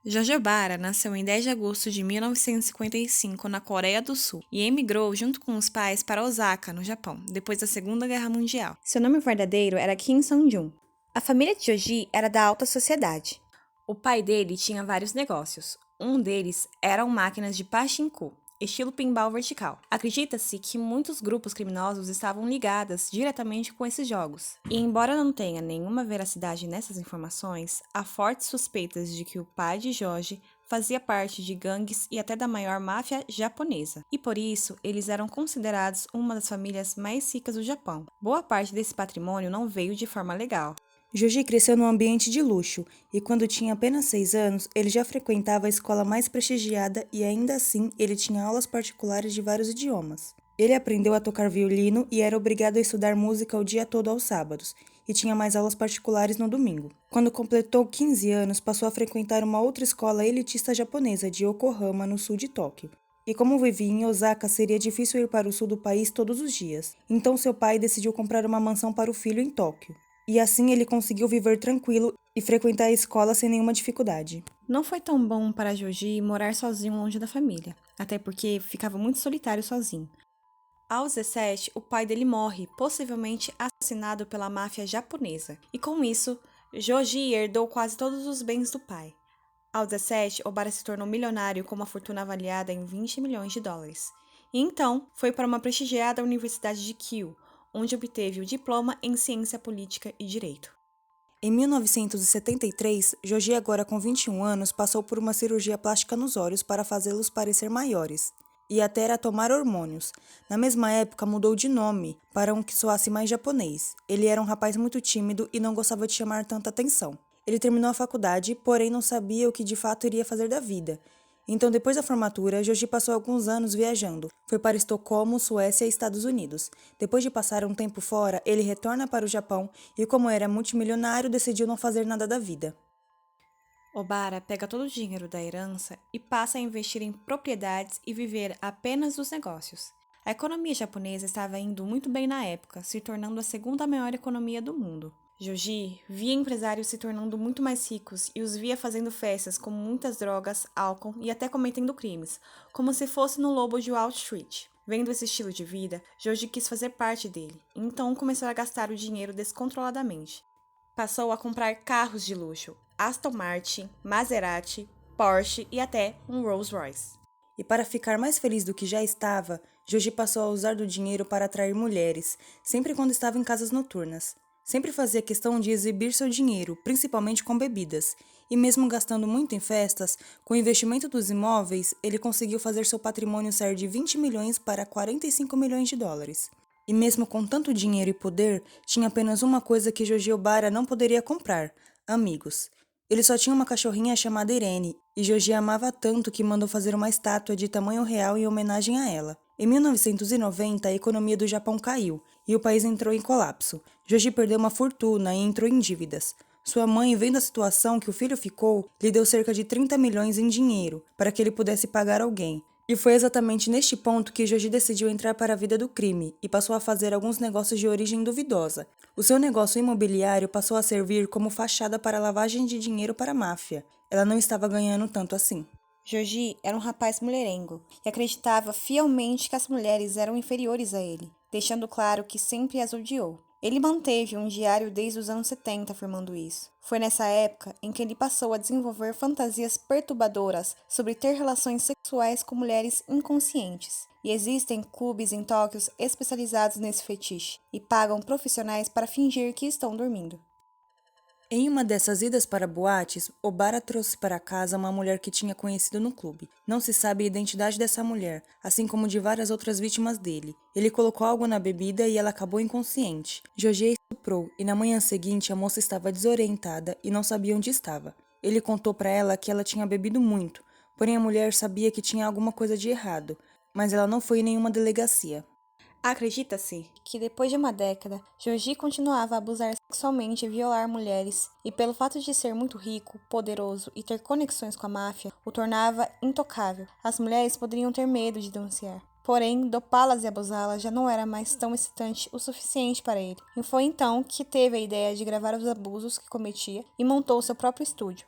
Jorge Obara nasceu em 10 de agosto de 1955 na Coreia do Sul e emigrou junto com os pais para Osaka, no Japão, depois da Segunda Guerra Mundial. Seu nome verdadeiro era Kim Sung-jun. A família de Joji era da alta sociedade. O pai dele tinha vários negócios. Um deles eram máquinas de pachinko, estilo pinball vertical. Acredita-se que muitos grupos criminosos estavam ligados diretamente com esses jogos. E embora não tenha nenhuma veracidade nessas informações, há fortes suspeitas de que o pai de Jorge fazia parte de gangues e até da maior máfia japonesa. E por isso, eles eram considerados uma das famílias mais ricas do Japão. Boa parte desse patrimônio não veio de forma legal. Joji cresceu num ambiente de luxo e, quando tinha apenas 6 anos, ele já frequentava a escola mais prestigiada e, ainda assim, ele tinha aulas particulares de vários idiomas. Ele aprendeu a tocar violino e era obrigado a estudar música o dia todo aos sábados, e tinha mais aulas particulares no domingo. Quando completou 15 anos, passou a frequentar uma outra escola elitista japonesa de Yokohama, no sul de Tóquio. E como vivia em Osaka, seria difícil ir para o sul do país todos os dias. Então seu pai decidiu comprar uma mansão para o filho em Tóquio. E assim ele conseguiu viver tranquilo e frequentar a escola sem nenhuma dificuldade. Não foi tão bom para Joji morar sozinho longe da família, até porque ficava muito solitário sozinho. Aos 17, o pai dele morre, possivelmente assassinado pela máfia japonesa. E com isso, Joji herdou quase todos os bens do pai. Aos 17, Obara se tornou milionário com uma fortuna avaliada em 20 milhões de dólares. E então, foi para uma prestigiada Universidade de Keio, onde obteve o diploma em Ciência Política e Direito. Em 1973, Joji, agora com 21 anos, passou por uma cirurgia plástica nos olhos para fazê-los parecer maiores, e até era tomar hormônios. Na mesma época, mudou de nome para um que soasse mais japonês. Ele era um rapaz muito tímido e não gostava de chamar tanta atenção. Ele terminou a faculdade, porém não sabia o que de fato iria fazer da vida. Então, depois da formatura, Joji passou alguns anos viajando. Foi para Estocolmo, Suécia e Estados Unidos. Depois de passar um tempo fora, ele retorna para o Japão e, como era multimilionário, decidiu não fazer nada da vida. Obara pega todo o dinheiro da herança e passa a investir em propriedades e viver apenas dos negócios. A economia japonesa estava indo muito bem na época, se tornando a segunda maior economia do mundo. Joji via empresários se tornando muito mais ricos e os via fazendo festas com muitas drogas, álcool e até cometendo crimes, como se fosse no Lobo de Wall Street. Vendo esse estilo de vida, Joji quis fazer parte dele, então começou a gastar o dinheiro descontroladamente. Passou a comprar carros de luxo, Aston Martin, Maserati, Porsche e até um Rolls Royce. E para ficar mais feliz do que já estava, Joji passou a usar do dinheiro para atrair mulheres, sempre quando estava em casas noturnas. Sempre fazia questão de exibir seu dinheiro, principalmente com bebidas. E mesmo gastando muito em festas, com o investimento dos imóveis, ele conseguiu fazer seu patrimônio sair de 20 milhões para 45 milhões de dólares. E mesmo com tanto dinheiro e poder, tinha apenas uma coisa que Joji Obara não poderia comprar: amigos. Ele só tinha uma cachorrinha chamada Irene, e Joji a amava tanto que mandou fazer uma estátua de tamanho real em homenagem a ela. Em 1990, a economia do Japão caiu, e o país entrou em colapso. Joji perdeu uma fortuna e entrou em dívidas. Sua mãe, vendo a situação que o filho ficou, lhe deu cerca de 30 milhões em dinheiro, para que ele pudesse pagar alguém. E foi exatamente neste ponto que Joji decidiu entrar para a vida do crime e passou a fazer alguns negócios de origem duvidosa. O seu negócio imobiliário passou a servir como fachada para a lavagem de dinheiro para a máfia. Ela não estava ganhando tanto assim. Joji era um rapaz mulherengo e acreditava fielmente que as mulheres eram inferiores a ele, deixando claro que sempre as odiou. Ele manteve um diário desde os anos 70 afirmando isso. Foi nessa época em que ele passou a desenvolver fantasias perturbadoras sobre ter relações sexuais com mulheres inconscientes. E existem clubes em Tóquio especializados nesse fetiche e pagam profissionais para fingir que estão dormindo. Em uma dessas idas para boates, Obara trouxe para casa uma mulher que tinha conhecido no clube. Não se sabe a identidade dessa mulher, assim como de várias outras vítimas dele. Ele colocou algo na bebida e ela acabou inconsciente. Joji a estuprou e na manhã seguinte a moça estava desorientada e não sabia onde estava. Ele contou para ela que ela tinha bebido muito, porém a mulher sabia que tinha alguma coisa de errado, mas ela não foi em nenhuma delegacia. Acredita-se que depois de uma década, Joji continuava a abusar sexualmente e violar mulheres, e pelo fato de ser muito rico, poderoso e ter conexões com a máfia, o tornava intocável. As mulheres poderiam ter medo de denunciar. Porém, dopá-las e abusá-las já não era mais tão excitante o suficiente para ele. E foi então que teve a ideia de gravar os abusos que cometia e montou seu próprio estúdio.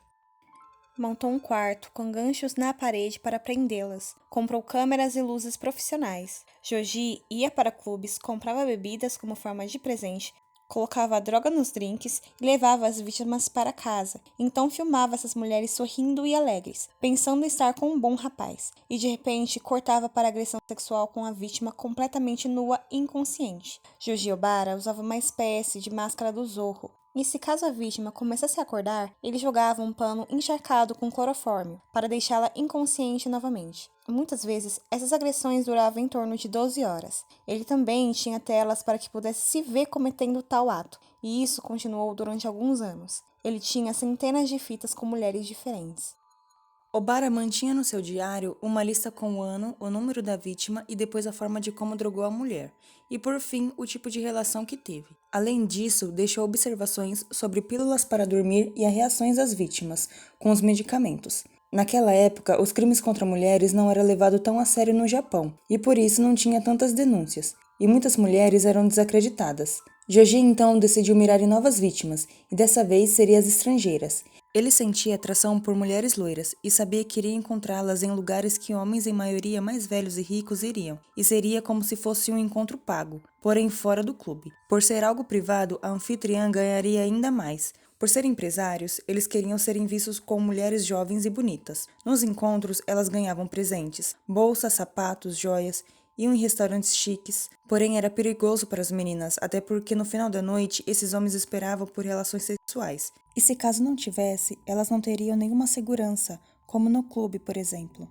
Montou um quarto com ganchos na parede para prendê-las. Comprou câmeras e luzes profissionais. Joji ia para clubes, comprava bebidas como forma de presente, colocava a droga nos drinks e levava as vítimas para casa. Então filmava essas mulheres sorrindo e alegres, pensando estar com um bom rapaz. E de repente cortava para agressão sexual com a vítima completamente nua e inconsciente. Joji Obara usava uma espécie de máscara do Zorro. E se caso a vítima começasse a acordar, ele jogava um pano encharcado com clorofórmio para deixá-la inconsciente novamente. Muitas vezes, essas agressões duravam em torno de 12 horas. Ele também tinha telas para que pudesse se ver cometendo tal ato, e isso continuou durante alguns anos. Ele tinha centenas de fitas com mulheres diferentes. Obara mantinha no seu diário uma lista com o ano, o número da vítima e depois a forma de como drogou a mulher, e por fim o tipo de relação que teve. Além disso, deixou observações sobre pílulas para dormir e as reações das vítimas com os medicamentos. Naquela época, os crimes contra mulheres não eram levados tão a sério no Japão, e por isso não tinha tantas denúncias, e muitas mulheres eram desacreditadas. Joji então decidiu mirar em novas vítimas, e dessa vez seriam as estrangeiras. Ele sentia atração por mulheres loiras e sabia que iria encontrá-las em lugares que homens em maioria mais velhos e ricos iriam, e seria como se fosse um encontro pago, porém fora do clube. Por ser algo privado, a anfitriã ganharia ainda mais. Por serem empresários, eles queriam serem vistos como mulheres jovens e bonitas. Nos encontros, elas ganhavam presentes, bolsas, sapatos, joias, iam em restaurantes chiques, porém era perigoso para as meninas, até porque no final da noite esses homens esperavam por relações sexuais. E se caso não tivesse, elas não teriam nenhuma segurança, como no clube, por exemplo.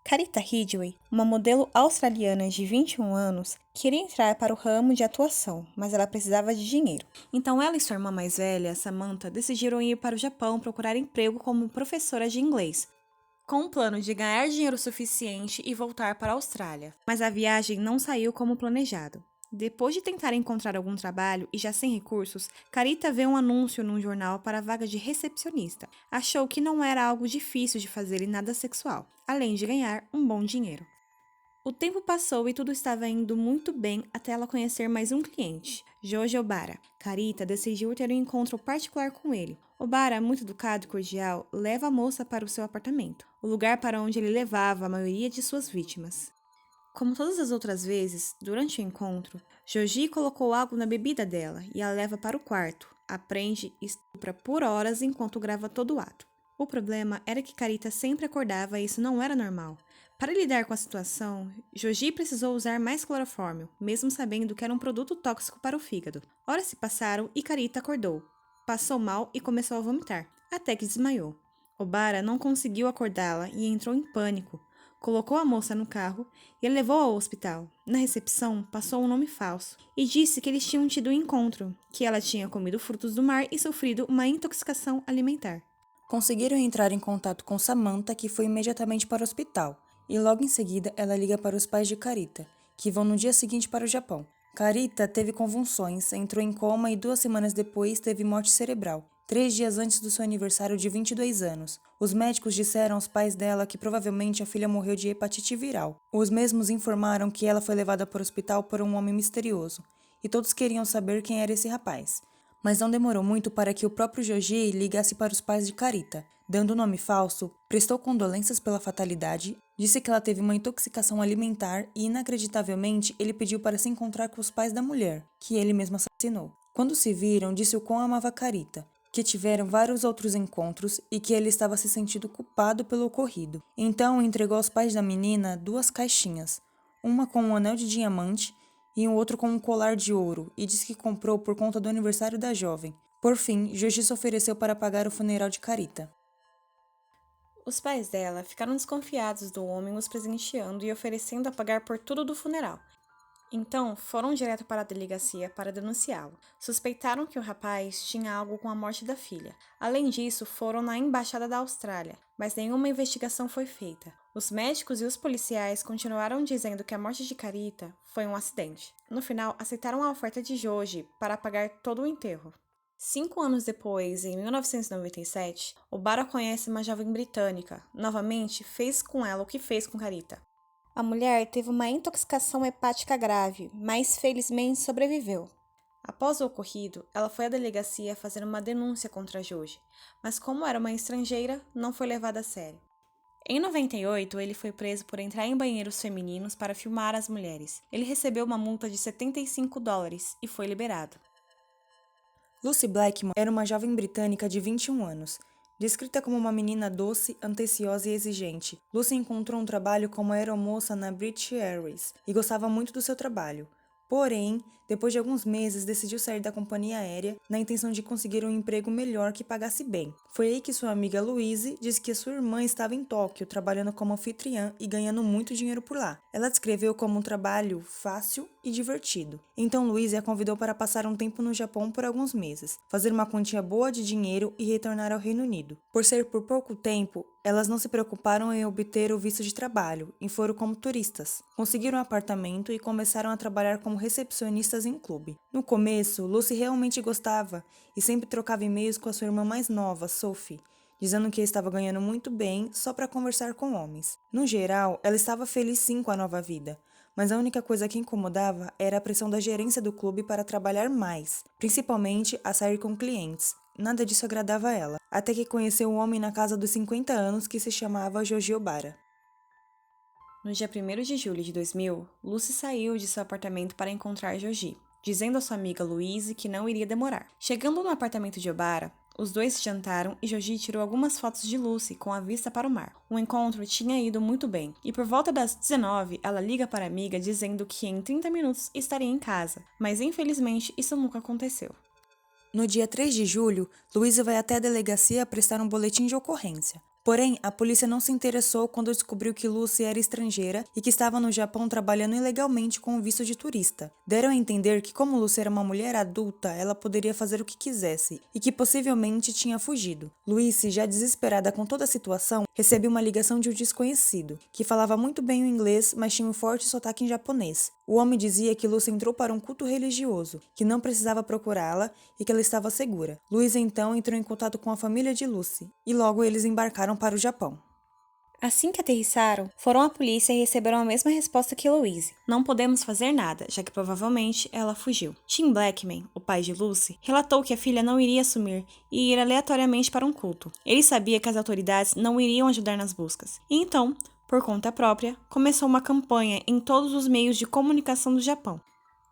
Carita Ridgway, uma modelo australiana de 21 anos, queria entrar para o ramo de atuação, mas ela precisava de dinheiro. Então ela e sua irmã mais velha, Samantha, decidiram ir para o Japão procurar emprego como professora de inglês, com o plano de ganhar dinheiro suficiente e voltar para a Austrália. Mas a viagem não saiu como planejado. Depois de tentar encontrar algum trabalho e já sem recursos, Carita vê um anúncio num jornal para a vaga de recepcionista. Achou que não era algo difícil de fazer e nada sexual, além de ganhar um bom dinheiro. O tempo passou e tudo estava indo muito bem até ela conhecer mais um cliente, Joji Obara. Carita decidiu ter um encontro particular com ele. Obara, muito educado e cordial, leva a moça para o seu apartamento, o lugar para onde ele levava a maioria de suas vítimas. Como todas as outras vezes, durante o encontro, Joji colocou algo na bebida dela e a leva para o quarto, a prende e estupra por horas enquanto grava todo o ato. O problema era que Carita sempre acordava e isso não era normal. Para lidar com a situação, Joji precisou usar mais clorofórmio, mesmo sabendo que era um produto tóxico para o fígado. Horas se passaram e Carita acordou. Passou mal e começou a vomitar, até que desmaiou. Obara não conseguiu acordá-la e entrou em pânico. Colocou a moça no carro e a levou ao hospital. Na recepção, passou um nome falso e disse que eles tinham tido um encontro, que ela tinha comido frutos do mar e sofrido uma intoxicação alimentar. Conseguiram entrar em contato com Samantha, que foi imediatamente para o hospital, e logo em seguida ela liga para os pais de Carita, que vão no dia seguinte para o Japão. Carita teve convulsões, entrou em coma e 2 semanas depois teve morte cerebral, 3 dias antes do seu aniversário de 22 anos. Os médicos disseram aos pais dela que provavelmente a filha morreu de hepatite viral. Os mesmos informaram que ela foi levada para o hospital por um homem misterioso, e todos queriam saber quem era esse rapaz. Mas não demorou muito para que o próprio Joji ligasse para os pais de Carita. Dando um nome falso, prestou condolências pela fatalidade, disse que ela teve uma intoxicação alimentar e, inacreditavelmente, ele pediu para se encontrar com os pais da mulher, que ele mesmo assassinou. Quando se viram, disse o quão amava Carita, que tiveram vários outros encontros e que ele estava se sentindo culpado pelo ocorrido. Então entregou aos pais da menina 2 caixinhas, uma com um anel de diamante e um outro com um colar de ouro, e disse que comprou por conta do aniversário da jovem. Por fim, Joji se ofereceu para pagar o funeral de Carita. Os pais dela ficaram desconfiados do homem os presenteando e oferecendo a pagar por tudo do funeral. Então, foram direto para a delegacia para denunciá-lo. Suspeitaram que o rapaz tinha algo com a morte da filha. Além disso, foram na embaixada da Austrália, mas nenhuma investigação foi feita. Os médicos e os policiais continuaram dizendo que a morte de Carita foi um acidente. No final, aceitaram a oferta de Joji para pagar todo o enterro. 5 anos depois, em 1997, Obara conhece uma jovem britânica. Novamente, fez com ela o que fez com Carita. A mulher teve uma intoxicação hepática grave, mas felizmente sobreviveu. Após o ocorrido, ela foi à delegacia fazer uma denúncia contra Joji, mas como era uma estrangeira, não foi levada a sério. Em 98, ele foi preso por entrar em banheiros femininos para filmar as mulheres. Ele recebeu uma multa de US$ 75 e foi liberado. Lucy Blackman era uma jovem britânica de 21 anos. Descrita como uma menina doce, atenciosa e exigente, Lucy encontrou um trabalho como aeromoça na British Airways e gostava muito do seu trabalho. Porém, depois de alguns meses, decidiu sair da companhia aérea na intenção de conseguir um emprego melhor que pagasse bem. Foi aí que sua amiga Louise disse que sua irmã estava em Tóquio trabalhando como anfitriã e ganhando muito dinheiro por lá. Ela descreveu como um trabalho fácil e divertido. Então Louise a convidou para passar um tempo no Japão por alguns meses, fazer uma quantia boa de dinheiro e retornar ao Reino Unido. Por ser por pouco tempo, elas não se preocuparam em obter o visto de trabalho e foram como turistas. Conseguiram um apartamento e começaram a trabalhar como recepcionistas em um clube. No começo, Lucy realmente gostava e sempre trocava e-mails com a sua irmã mais nova, Sophie, dizendo que estava ganhando muito bem só para conversar com homens. No geral, ela estava feliz sim com a nova vida, mas a única coisa que incomodava era a pressão da gerência do clube para trabalhar mais, principalmente a sair com clientes. Nada disso agradava a ela, até que conheceu um homem na casa dos 50 anos que se chamava Joji Obara. No dia 1º de julho de 2000, Lucy saiu de seu apartamento para encontrar Joji, dizendo à sua amiga Louise que não iria demorar. Chegando no apartamento de Obara, os dois jantaram e Joji tirou algumas fotos de Lucy com a vista para o mar. O encontro tinha ido muito bem, e por volta das 19, ela liga para a amiga dizendo que em 30 minutos estaria em casa, mas infelizmente isso nunca aconteceu. No dia 3 de julho, Luísa vai até a delegacia prestar um boletim de ocorrência. Porém, a polícia não se interessou quando descobriu que Lucy era estrangeira e que estava no Japão trabalhando ilegalmente com o visto de turista. Deram a entender que, como Lucy era uma mulher adulta, ela poderia fazer o que quisesse e que possivelmente tinha fugido. Lucy, já desesperada com toda a situação, recebeu uma ligação de um desconhecido, que falava muito bem o inglês, mas tinha um forte sotaque em japonês. O homem dizia que Lucy entrou para um culto religioso, que não precisava procurá-la e que ela estava segura. Lucy então entrou em contato com a família de Lucy, e logo eles embarcaram para o Japão. Assim que aterrissaram, foram à polícia e receberam a mesma resposta que Louise. Não podemos fazer nada, já que provavelmente ela fugiu. Tim Blackman, o pai de Lucy, relatou que a filha não iria sumir e ir aleatoriamente para um culto. Ele sabia que as autoridades não iriam ajudar nas buscas. E então, por conta própria, começou uma campanha em todos os meios de comunicação do Japão.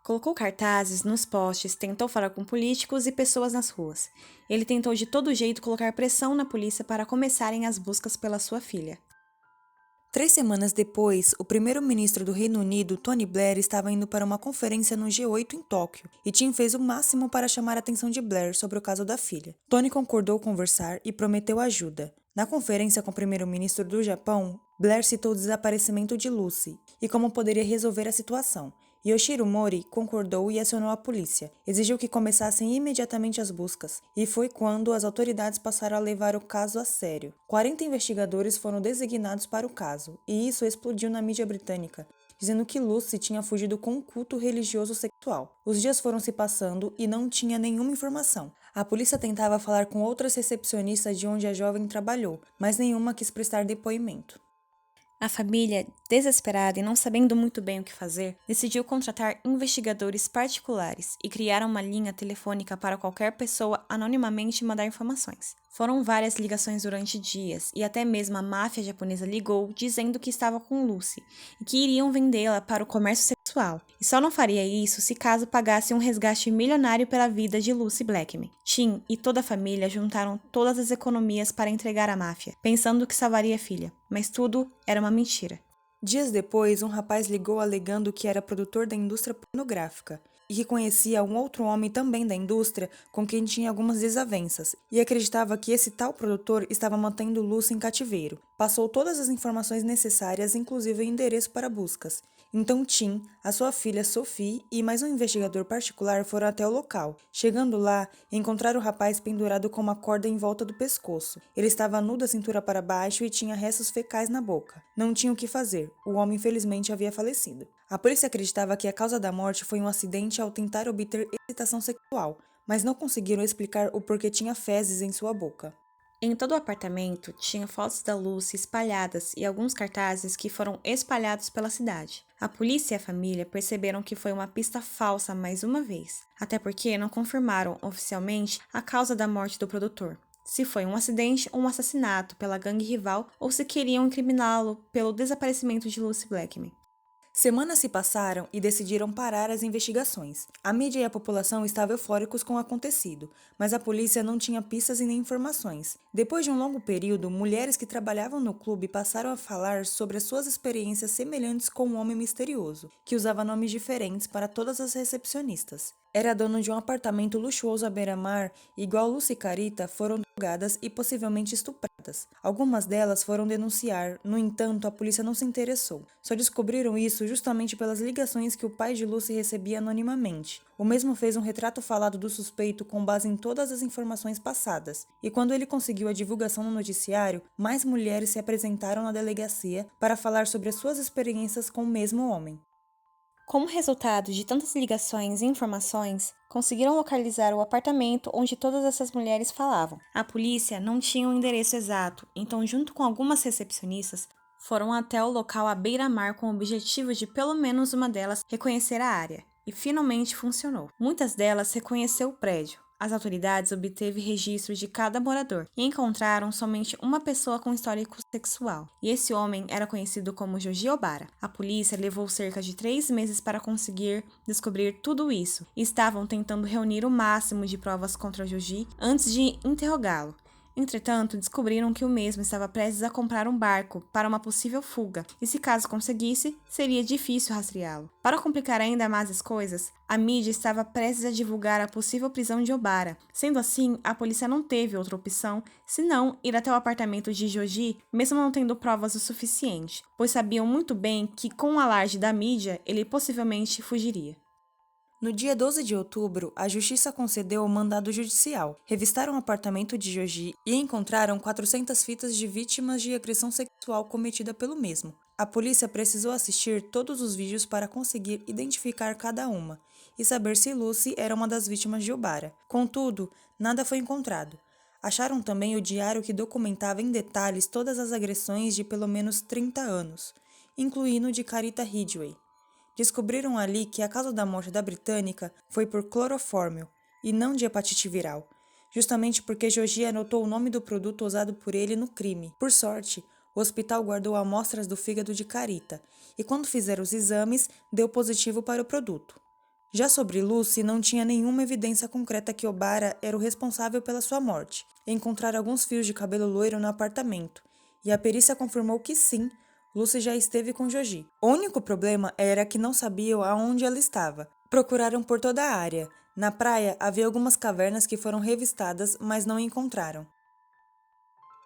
Colocou cartazes nos postes, tentou falar com políticos e pessoas nas ruas. Ele tentou de todo jeito colocar pressão na polícia para começarem as buscas pela sua filha. 3 semanas depois, o primeiro-ministro do Reino Unido, Tony Blair, estava indo para uma conferência no G8 em Tóquio, e Tim fez o máximo para chamar a atenção de Blair sobre o caso da filha. Tony concordou conversar e prometeu ajuda. Na conferência com o primeiro-ministro do Japão, Blair citou o desaparecimento de Lucy e como poderia resolver a situação. Yoshiro Mori concordou e acionou a polícia. Exigiu que começassem imediatamente as buscas, e foi quando as autoridades passaram a levar o caso a sério. 40 investigadores foram designados para o caso, e isso explodiu na mídia britânica, dizendo que Lucy tinha fugido com um culto religioso sexual. Os dias foram se passando e não tinha nenhuma informação. A polícia tentava falar com outras recepcionistas de onde a jovem trabalhou, mas nenhuma quis prestar depoimento. A família, desesperada e não sabendo muito bem o que fazer, decidiu contratar investigadores particulares e criaram uma linha telefônica para qualquer pessoa anonimamente mandar informações. Foram várias ligações durante dias e até mesmo a máfia japonesa ligou dizendo que estava com Lucy e que iriam vendê-la para o comércio sexual. E só não faria isso se caso pagasse um resgate milionário pela vida de Lucy Blackman. Tim e toda a família juntaram todas as economias para entregar à máfia, pensando que salvaria a filha, mas tudo era uma mentira. Dias depois, um rapaz ligou alegando que era produtor da indústria pornográfica e que conhecia um outro homem também da indústria com quem tinha algumas desavenças e acreditava que esse tal produtor estava mantendo Lucy em cativeiro. Passou todas as informações necessárias, inclusive o endereço para buscas. Então Tim, a sua filha Sophie e mais um investigador particular foram até o local. Chegando lá, encontraram o rapaz pendurado com uma corda em volta do pescoço. Ele estava nu da cintura para baixo e tinha restos fecais na boca. Não tinha o que fazer. O homem infelizmente havia falecido. A polícia acreditava que a causa da morte foi um acidente ao tentar obter excitação sexual, mas não conseguiram explicar o porquê tinha fezes em sua boca. Em todo o apartamento tinha fotos da Lucy espalhadas e alguns cartazes que foram espalhados pela cidade. A polícia e a família perceberam que foi uma pista falsa mais uma vez, até porque não confirmaram oficialmente a causa da morte do produtor. Se foi um acidente ou um assassinato pela gangue rival ou se queriam incriminá-lo pelo desaparecimento de Lucy Blackman. Semanas se passaram e decidiram parar as investigações. A mídia e a população estavam eufóricos com o acontecido, mas a polícia não tinha pistas e nem informações. Depois de um longo período, mulheres que trabalhavam no clube passaram a falar sobre as suas experiências semelhantes com um homem misterioso, que usava nomes diferentes para todas as recepcionistas. Era dono de um apartamento luxuoso à beira-mar, igual Lucy e Carita foram drogadas e possivelmente estupradas. Algumas delas foram denunciar, no entanto, a polícia não se interessou. Só descobriram isso justamente pelas ligações que o pai de Lucy recebia anonimamente. O mesmo fez um retrato falado do suspeito com base em todas as informações passadas. E quando ele conseguiu a divulgação no noticiário, mais mulheres se apresentaram na delegacia para falar sobre as suas experiências com o mesmo homem. Como resultado de tantas ligações e informações, conseguiram localizar o apartamento onde todas essas mulheres falavam. A polícia não tinha o endereço exato, então, junto com algumas recepcionistas, foram até o local à beira-mar com o objetivo de pelo menos uma delas reconhecer a área. E finalmente funcionou. Muitas delas reconheceu o prédio. As autoridades obteve registro de cada morador e encontraram somente uma pessoa com histórico sexual. E esse homem era conhecido como Joji Obara. A polícia levou cerca de 3 meses para conseguir descobrir tudo isso. E estavam tentando reunir o máximo de provas contra Joji antes de interrogá-lo. Entretanto, descobriram que o mesmo estava prestes a comprar um barco para uma possível fuga, e se caso conseguisse, seria difícil rastreá-lo. Para complicar ainda mais as coisas, a mídia estava prestes a divulgar a possível prisão de Obara. Sendo assim, a polícia não teve outra opção senão ir até o apartamento de Joji, mesmo não tendo provas o suficiente, pois sabiam muito bem que com o alarde da mídia, ele possivelmente fugiria. No dia 12 de outubro, a justiça concedeu o mandado judicial. Revistaram o apartamento de Joji e encontraram 400 fitas de vítimas de agressão sexual cometida pelo mesmo. A polícia precisou assistir todos os vídeos para conseguir identificar cada uma e saber se Lucy era uma das vítimas de Obara. Contudo, nada foi encontrado. Acharam também o diário que documentava em detalhes todas as agressões de pelo menos 30 anos, incluindo de Carita Ridgway. Descobriram ali que a causa da morte da britânica foi por clorofórmio e não de hepatite viral, justamente porque Joji anotou o nome do produto usado por ele no crime. Por sorte, o hospital guardou amostras do fígado de Carita e quando fizeram os exames, deu positivo para o produto. Já sobre Lucy, não tinha nenhuma evidência concreta que Obara era o responsável pela sua morte. Encontraram alguns fios de cabelo loiro no apartamento e a perícia confirmou que sim, Lucy já esteve com Joji. O único problema era que não sabiam aonde ela estava. Procuraram por toda a área. Na praia havia algumas cavernas que foram revistadas, mas não encontraram.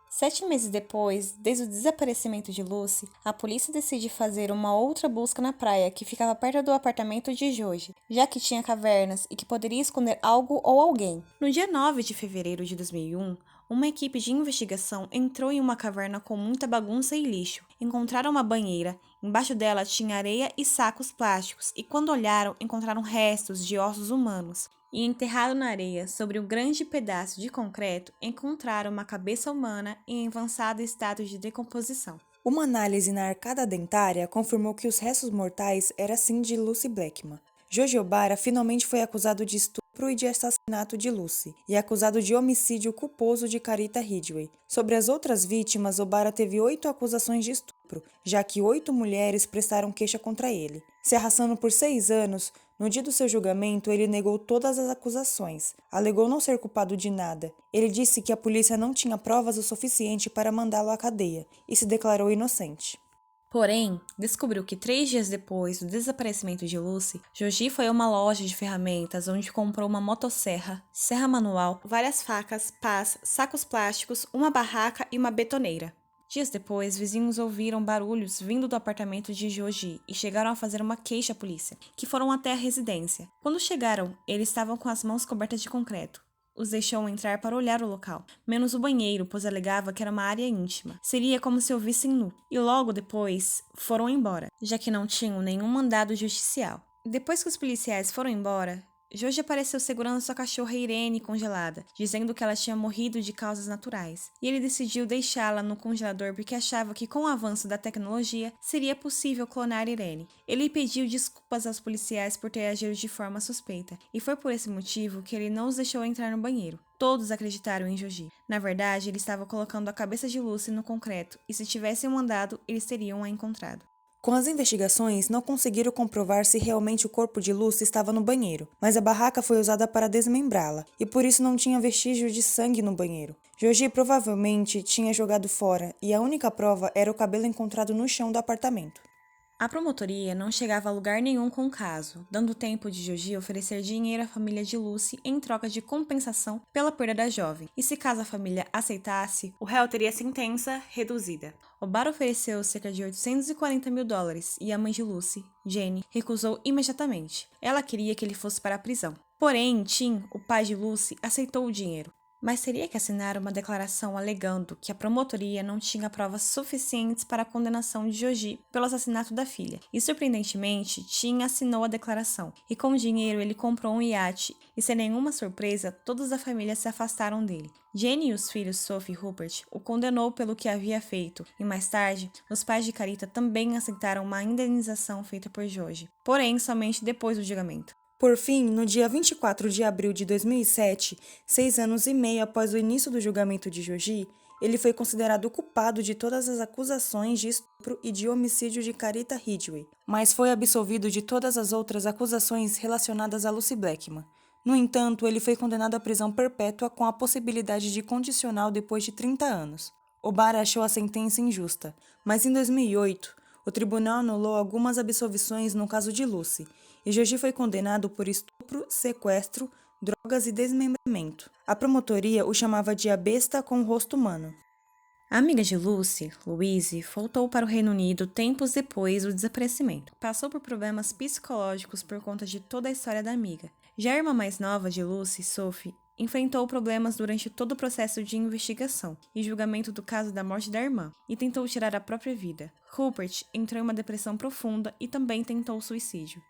7 meses depois, desde o desaparecimento de Lucy, a polícia decide fazer uma outra busca na praia que ficava perto do apartamento de Joji, já que tinha cavernas e que poderia esconder algo ou alguém. No dia 9 de fevereiro de 2001, uma equipe de investigação entrou em uma caverna com muita bagunça e lixo. Encontraram uma banheira, embaixo dela tinha areia e sacos plásticos, e quando olharam, encontraram restos de ossos humanos. E enterrado na areia, sobre um grande pedaço de concreto, encontraram uma cabeça humana em avançado estado de decomposição. Uma análise na arcada dentária confirmou que os restos mortais eram sim de Lucy Blackman. Joji Obara finalmente foi acusado de estupro e de assassinato de Lucy, e acusado de homicídio culposo de Carita Ridgway. Sobre as outras vítimas, Obara teve 8 acusações de estupro, já que 8 mulheres prestaram queixa contra ele. Se arrastando por 6 anos, no dia do seu julgamento, ele negou todas as acusações. Alegou não ser culpado de nada. Ele disse que a polícia não tinha provas o suficiente para mandá-lo à cadeia, e se declarou inocente. Porém, descobriu que 3 dias depois do desaparecimento de Lucy, Joji foi a uma loja de ferramentas onde comprou uma motosserra, serra manual, várias facas, pás, sacos plásticos, uma barraca e uma betoneira. Dias depois, vizinhos ouviram barulhos vindo do apartamento de Joji e chegaram a fazer uma queixa à polícia, que foram até a residência. Quando chegaram, eles estavam com as mãos cobertas de concreto. Os deixou entrar para olhar o local, menos o banheiro, pois alegava que era uma área íntima. Seria como se o vissem nu. E logo depois, foram embora, já que não tinham nenhum mandado judicial. Depois que os policiais foram embora, Joji apareceu segurando sua cachorra Irene congelada, dizendo que ela tinha morrido de causas naturais, e ele decidiu deixá-la no congelador porque achava que com o avanço da tecnologia seria possível clonar Irene. Ele pediu desculpas aos policiais por ter agido de forma suspeita, e foi por esse motivo que ele não os deixou entrar no banheiro. Todos acreditaram em Joji. Na verdade, ele estava colocando a cabeça de Lucy no concreto, e se tivessem andado, eles teriam a encontrado. Com as investigações, não conseguiram comprovar se realmente o corpo de Lucy estava no banheiro, mas a barraca foi usada para desmembrá-la, e por isso não tinha vestígio de sangue no banheiro. Joji provavelmente tinha jogado fora, e a única prova era o cabelo encontrado no chão do apartamento. A promotoria não chegava a lugar nenhum com o caso, dando tempo de Joji oferecer dinheiro à família de Lucy em troca de compensação pela perda da jovem, e se caso a família aceitasse, o réu teria sentença reduzida. Obara ofereceu cerca de $840 mil e a mãe de Lucy, Jenny, recusou imediatamente. Ela queria que ele fosse para a prisão. Porém, Tim, o pai de Lucy, aceitou o dinheiro. Mas teria que assinar uma declaração alegando que a promotoria não tinha provas suficientes para a condenação de Joji pelo assassinato da filha. E surpreendentemente, Tim assinou a declaração. E com o dinheiro ele comprou um iate e, sem nenhuma surpresa, todos da família se afastaram dele. Jenny e os filhos Sophie e Rupert o condenou pelo que havia feito, e mais tarde, os pais de Carita também aceitaram uma indenização feita por Joji, porém somente depois do julgamento. Por fim, no dia 24 de abril de 2007, 6 anos e meio após o início do julgamento de Joji, ele foi considerado culpado de todas as acusações de estupro e de homicídio de Carita Ridgway, mas foi absolvido de todas as outras acusações relacionadas a Lucy Blackman. No entanto, ele foi condenado à prisão perpétua com a possibilidade de condicional depois de 30 anos. Obara achou a sentença injusta, mas em 2008, o tribunal anulou algumas absolvições no caso de Lucy, e Joji foi condenado por estupro, sequestro, drogas e desmembramento. A promotoria o chamava de a besta com o rosto humano. A amiga de Lucy, Louise, voltou para o Reino Unido tempos depois do desaparecimento. Passou por problemas psicológicos por conta de toda a história da amiga. Já a irmã mais nova de Lucy, Sophie, enfrentou problemas durante todo o processo de investigação e julgamento do caso da morte da irmã, e tentou tirar a própria vida. Rupert entrou em uma depressão profunda e também tentou suicídio.